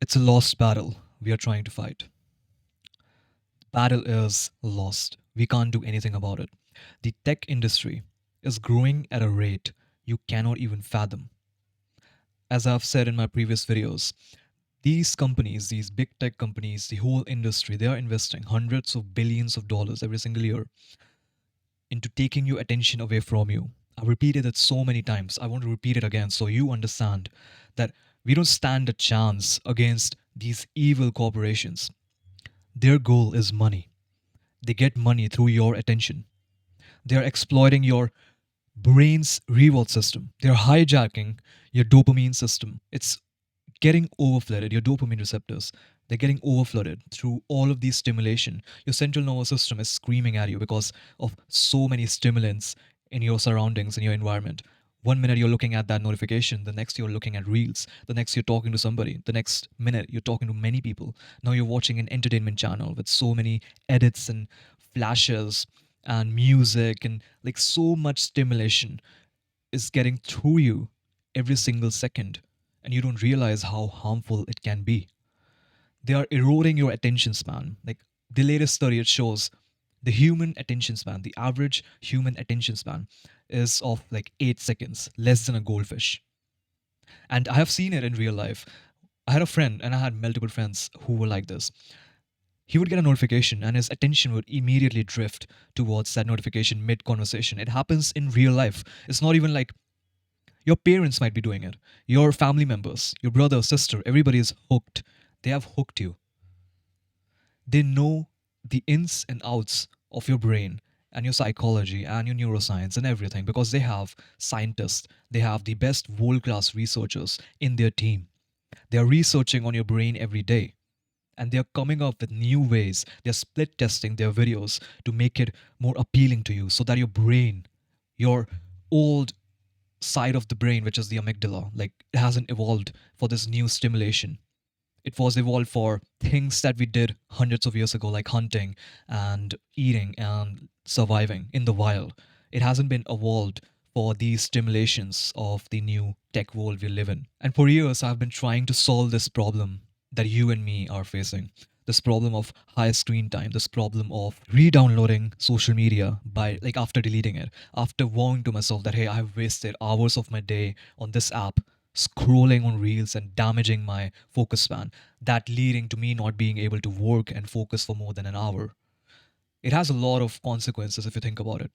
It's a lost battle we are trying to fight. Battle is lost. We can't do anything about it. The tech industry is growing at a rate you cannot even fathom. As I've said in my previous videos, these companies, these big tech companies, the whole industry, they are investing hundreds of billions of dollars every single year into taking your attention away from you. I've repeated it so many times. I want to repeat it again so you understand that we don't stand a chance against these evil corporations. Their goal is money. They get money through your attention. They are exploiting your brain's reward system. They're hijacking your dopamine system. It's getting overflooded, your dopamine receptors. They're getting overflooded through all of these stimulation. Your central nervous system is screaming at you because of so many stimulants in your surroundings, in your environment. One minute you're looking at that notification, the next you're looking at reels, the next you're talking to somebody, the next minute you're talking to many people. Now you're watching an entertainment channel with so many edits and flashes and music and like so much stimulation is getting through you every single second, and you don't realize how harmful it can be. They are eroding your attention span. Like the latest study, it shows the human attention span, the average human attention span is of like 8 seconds, less than a goldfish. And I have seen it in real life. I had a friend, and I had multiple friends who were like this. He would get a notification and his attention would immediately drift towards that notification mid conversation. It happens in real life. It's not even like your parents might be doing it, your family members, your brother, sister, everybody is hooked. They have hooked you. They know the ins and outs of your brain and your psychology and your neuroscience and everything because they have scientists, they have the best world class researchers in their team. They are researching on your brain every day and they're coming up with new ways. They're split testing their videos to make it more appealing to you so that your brain, your old side of the brain, which is the amygdala, like it hasn't evolved for this new stimulation. It was evolved for things that we did hundreds of years ago, like hunting and eating and surviving in the wild. It hasn't been evolved for these stimulations of the new tech world we live in. And for years, I've been trying to solve this problem that you and me are facing. This problem of high screen time, this problem of re-downloading social media by like after deleting it, after vowing to myself that hey, I've wasted hours of my day on this app, scrolling on reels and damaging my focus span, that leading to me not being able to work and focus for more than an hour. It has a lot of consequences if you think about it.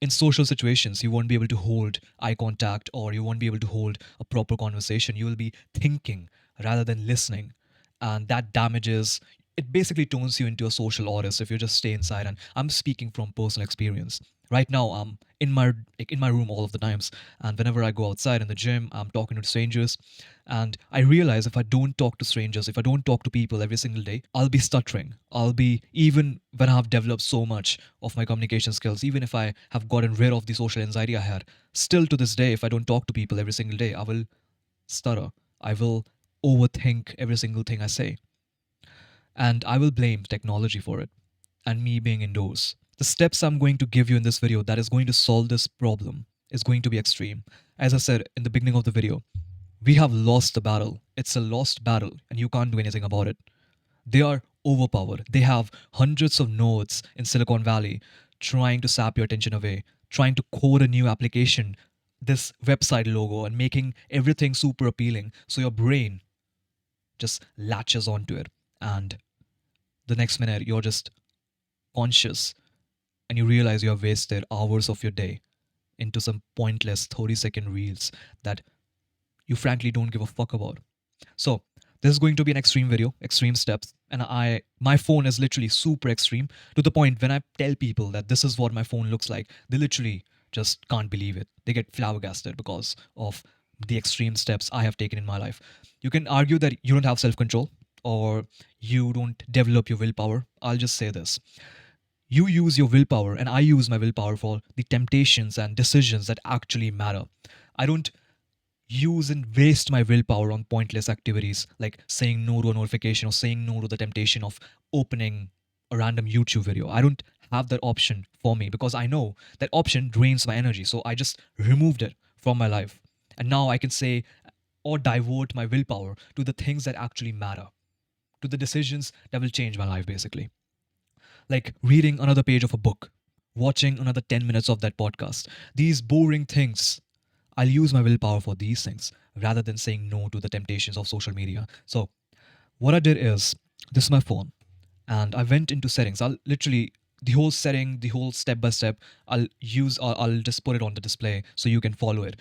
In social situations, you won't be able to hold eye contact or you won't be able to hold a proper conversation. You will be thinking rather than listening. And that damages, it basically turns you into a social autist if you just stay inside. And I'm speaking from personal experience. Right now, I'm in my room all of the times. And whenever I go outside in the gym, I'm talking to strangers. And I realize if I don't talk to strangers, if I don't talk to people every single day, I'll be stuttering. I'll be, even when I've developed so much of my communication skills, even if I have gotten rid of the social anxiety I had, still to this day, if I don't talk to people every single day, I will stutter. I will overthink every single thing I say. And I will blame technology for it and me being indoors. The steps I'm going to give you in this video that is going to solve this problem is going to be extreme. As I said in the beginning of the video, we have lost the battle. It's a lost battle and you can't do anything about it. They are overpowered. They have hundreds of nodes in Silicon Valley trying to sap your attention away, trying to code a new application, this website logo, and making everything super appealing so your brain just latches onto it. And the next minute, you're just conscious and you realize you have wasted hours of your day into some pointless 30-second reels that you frankly don't give a fuck about. So, this is going to be an extreme video, extreme steps, and my phone is literally super extreme to the point when I tell people that this is what my phone looks like, they literally just can't believe it. They get flabbergasted because of the extreme steps I have taken in my life. You can argue that you don't have self-control or you don't develop your willpower. I'll just say this. You use your willpower and I use my willpower for the temptations and decisions that actually matter. I don't use and waste my willpower on pointless activities like saying no to a notification or saying no to the temptation of opening a random YouTube video. I don't have that option for me because I know that option drains my energy. So I just removed it from my life. And now I can say or divert my willpower to the things that actually matter, to the decisions that will change my life, basically. Like reading another page of a book, watching another 10 minutes of that podcast. These boring things, I'll use my willpower for these things rather than saying no to the temptations of social media. So, what I did is, this is my phone, and I went into settings. I'll literally, the whole setting, the whole step by step, I'll just put it on the display so you can follow it.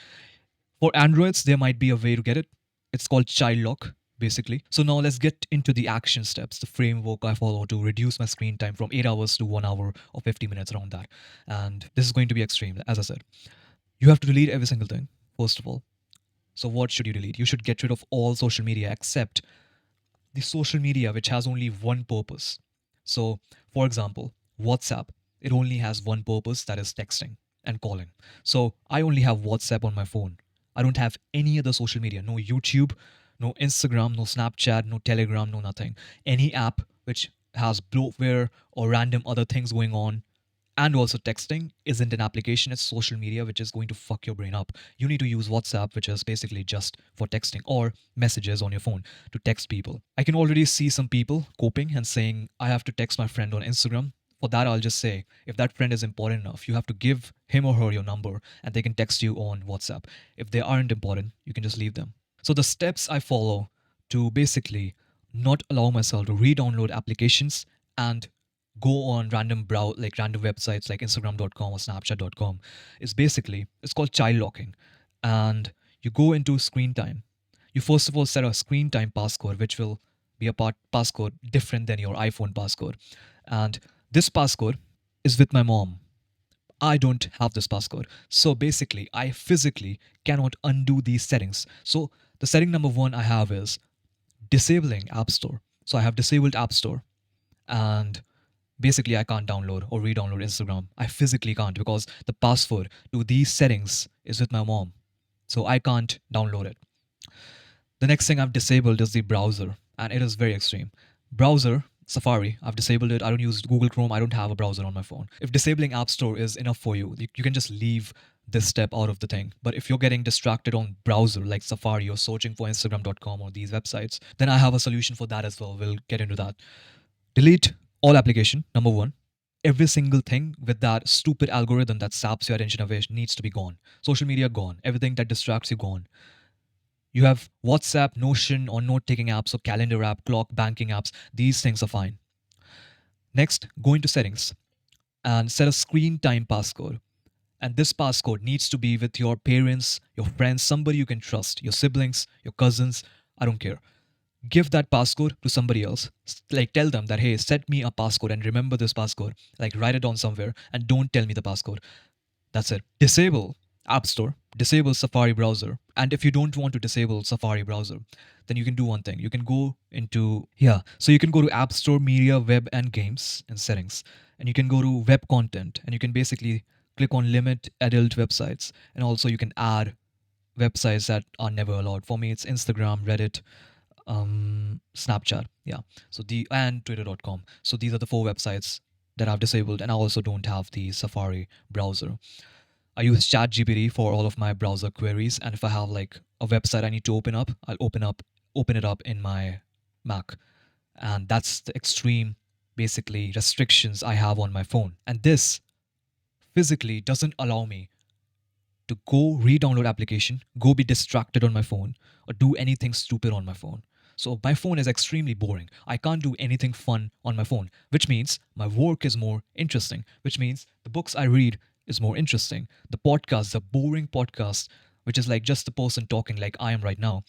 For Androids, there might be a way to get it. It's called child lock, basically. So now let's get into the action steps, the framework I follow to reduce my screen time from 8 hours to 1 hour or 50 minutes, around that. And this is going to be extreme, as I said. You have to delete every single thing, first of all. So what should you delete? You should get rid of all social media except the social media which has only one purpose. So, for example, WhatsApp, it only has one purpose, that is texting and calling. So, I only have WhatsApp on my phone. I don't have any other social media, no YouTube, no Instagram, no Snapchat, no Telegram, no nothing. Any app which has bloatware or random other things going on, and also texting isn't an application, it's social media which is going to fuck your brain up. You need to use WhatsApp, which is basically just for texting, or messages on your phone to text people. I can already see some people coping and saying, I have to text my friend on Instagram. For that, I'll just say, if that friend is important enough, you have to give him or her your number and they can text you on WhatsApp. If they aren't important, you can just leave them. So the steps I follow to basically not allow myself to re-download applications and go on random like random websites like Instagram.com or Snapchat.com is basically, it's called child locking. And you go into screen time. You first of all set a screen time passcode, which will be a passcode different than your iPhone passcode. And this passcode is with my mom. I don't have this passcode. So basically, I physically cannot undo these settings. So the setting number one I have is disabling App Store. So I have disabled App Store, and basically I can't download or re-download Instagram. I physically can't because the password to these settings is with my mom. So I can't download it. The next thing I've disabled is the browser, and it is very extreme. Browser, Safari, I've disabled it. I don't use Google Chrome. I don't have a browser on my phone. If disabling App Store is enough for you, you can just leave this step out of the thing. But if you're getting distracted on browser like Safari or searching for Instagram.com or these websites, then I have a solution for that as well. We'll get into that. Delete all application, number one. Every single thing with that stupid algorithm that saps your attention away needs to be gone. Social media gone. Everything that distracts you gone. You have WhatsApp, Notion, or note taking apps, or calendar app, clock, banking apps. These things are fine. Next, go into settings and set a screen time passcode. And this passcode needs to be with your parents, your friends, somebody you can trust, your siblings, your cousins. I don't care. Give that passcode to somebody else. Like tell them that, hey, set me a passcode and remember this passcode. Like write it down somewhere and don't tell me the passcode. That's it. Disable App Store, disable Safari browser. And if you don't want to disable Safari browser, then you can do one thing. You can go into, so you can go to App Store, Media, Web, and Games and settings. And you can go to Web Content. And you can basically click on Limit Adult Websites. And also you can add websites that are never allowed. For me, it's Instagram, Reddit, Snapchat, and Twitter.com. So these are the 4 websites that I've disabled, and I also don't have the Safari browser. I use ChatGPT for all of my browser queries, and if I have like a website I need to open up, I'll open it up in my Mac. And that's the extreme, basically, restrictions I have on my phone. And this physically doesn't allow me to go re-download application, go be distracted on my phone, or do anything stupid on my phone. So my phone is extremely boring. I can't do anything fun on my phone, which means my work is more interesting, which means the books I read is more interesting. The podcast, the boring podcast, which is like just the person talking like I am right now,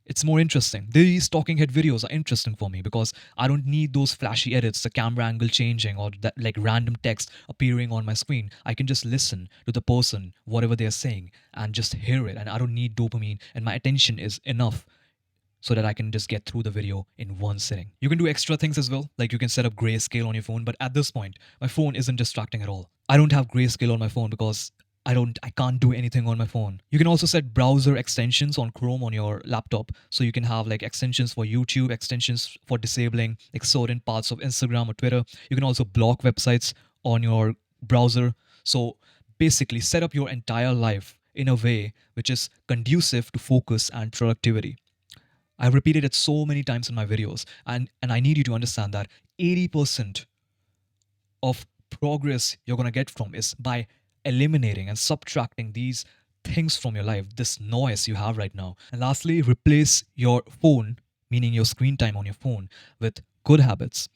it's more interesting. These talking head videos are interesting for me because I don't need those flashy edits, the camera angle changing, or that like random text appearing on my screen. I can just listen to the person, whatever they're saying, and just hear it. And I don't need dopamine, and my attention is enough so that I can just get through the video in one sitting. You can do extra things as well, like you can set up grayscale on your phone, but at this point, my phone isn't distracting at all. I don't have grayscale on my phone because I can't do anything on my phone. You can also set browser extensions on Chrome on your laptop. So you can have like extensions for YouTube, extensions for disabling like certain parts of Instagram or Twitter. You can also block websites on your browser. So basically set up your entire life in a way which is conducive to focus and productivity. I've repeated it so many times in my videos, and I need you to understand that 80% of progress you're going to get from is by eliminating and subtracting these things from your life, this noise you have right now. And lastly, replace your phone, meaning your screen time on your phone, with good habits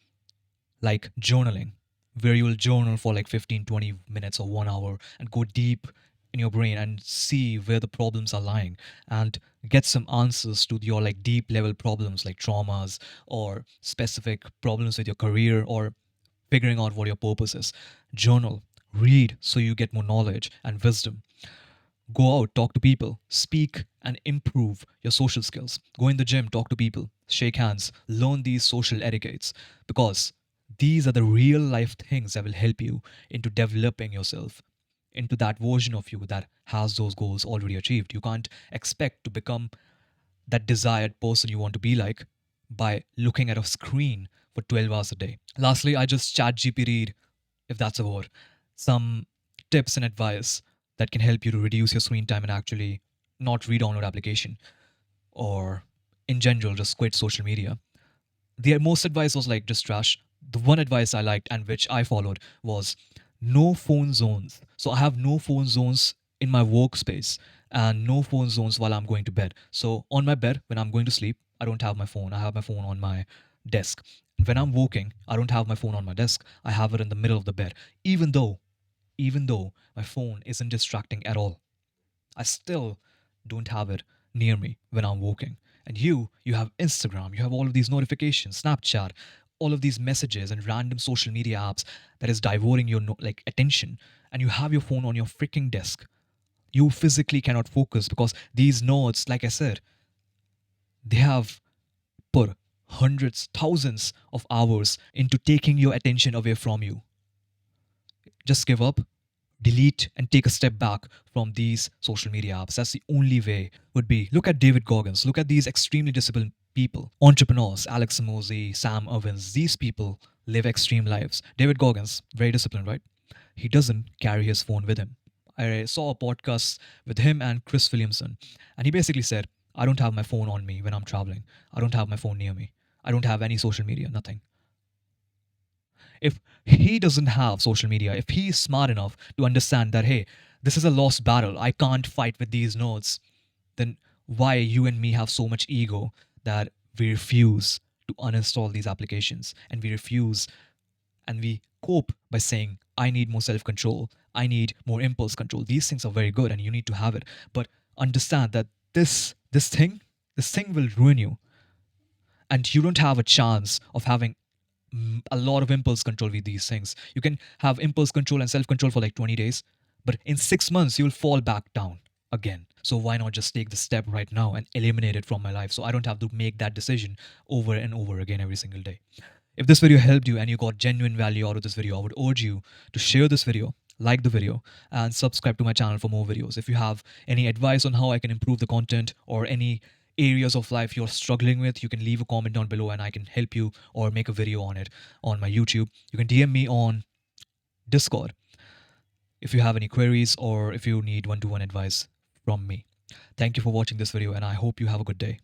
like journaling, where you will journal for like 15, 20 minutes or 1 hour and go deep in your brain and see where the problems are lying and get some answers to your like deep level problems like traumas or specific problems with your career or figuring out what your purpose is. Journal, read so you get more knowledge and wisdom. Go out, talk to people, speak and improve your social skills. Go in the gym, talk to people, shake hands, learn these social etiquettes because these are the real life things that will help you into developing yourself into that version of you that has those goals already achieved. You can't expect to become that desired person you want to be like by looking at a screen for 12 hours a day. Lastly, I just chat GPT'd, if that's a word, some tips and advice that can help you to reduce your screen time and actually not re-download application or in general just quit social media. The most advice was like just trash. The one advice I liked and which I followed was no phone zones. So I have no phone zones in my workspace and no phone zones while I'm going to bed. So on my bed, when I'm going to sleep, I don't have my phone. I have my phone on my desk. When I'm working, I don't have my phone on my desk. I have it in the middle of the bed. Even though my phone isn't distracting at all. I still don't have it near me when I'm walking. And you have Instagram, you have all of these notifications, Snapchat, all of these messages and random social media apps that is diverting your like attention. And you have your phone on your freaking desk. You physically cannot focus because these nodes, like I said, they have put hundreds, thousands of hours into taking your attention away from you. Just give up, delete and take a step back from these social media apps. That's the only way would be. Look at David Goggins. Look at these extremely disciplined people, entrepreneurs, Alex Samosi, Sam Ovens. These people live extreme lives. David Goggins, very disciplined, right? He doesn't carry his phone with him. I saw a podcast with him and Chris Williamson, and he basically said, I don't have my phone on me when I'm traveling. I don't have my phone near me. I don't have any social media, nothing. If he doesn't have social media, if he is smart enough to understand that, hey, this is a lost battle, I can't fight with these nodes, then why you and me have so much ego that we refuse to uninstall these applications and we refuse and we cope by saying, I need more self control, I need more impulse control. These things are very good and you need to have it. But understand that this thing will ruin you and you don't have a chance of having a lot of impulse control with these things. You can have impulse control and self control for like 20 days, but in 6 months, you'll fall back down again. So why not just take the step right now and eliminate it from my life so I don't have to make that decision over and over again every single day? If this video helped you and you got genuine value out of this video, I would urge you to share this video, like the video, and subscribe to my channel for more videos. If you have any advice on how I can improve the content or any areas of life you're struggling with, you can leave a comment down below and I can help you or make a video on it on my YouTube. You can DM me on Discord if you have any queries or if you need one-to-one advice from me. Thank you for watching this video and I hope you have a good day.